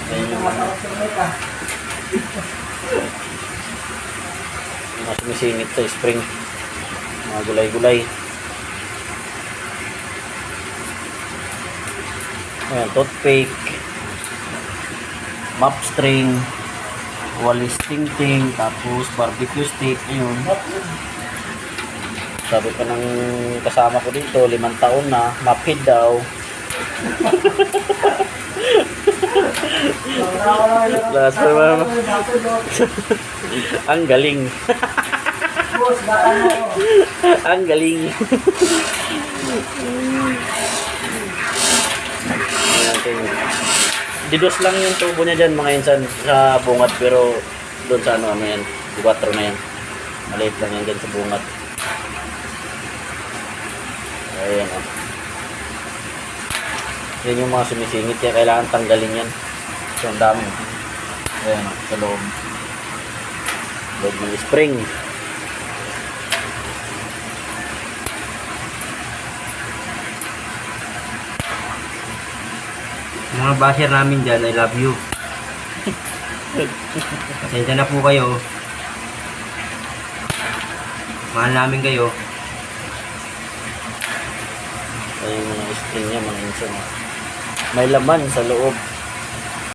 Ayan yung mga sumisingit sa spring. Mga gulay-gulay. Ayan, toothpick, mop string, walis ting-ting, tapos barbecue stick. Ayun. Sabi pa ng kasama ko dito, 5 taon na, mapid daw. Lasa naman. Ang galing. Ang galing. Didos lang yung tubo niya dyan mga insan sa bungat, pero doon sa ano yan, 4 na yan. Maliit lang yan dyan sa bungat. Ayan o. Yan yung mga sumisingit, kaya kailangan tanggalin yan. So ang dami. Ayan o, sa loob. Loob ng spring. Mga basher namin dyan, I love you. Pasensya na po kayo. Mahal namin kayo. Ayan yung mga spring niya mga insan. May laman sa loob.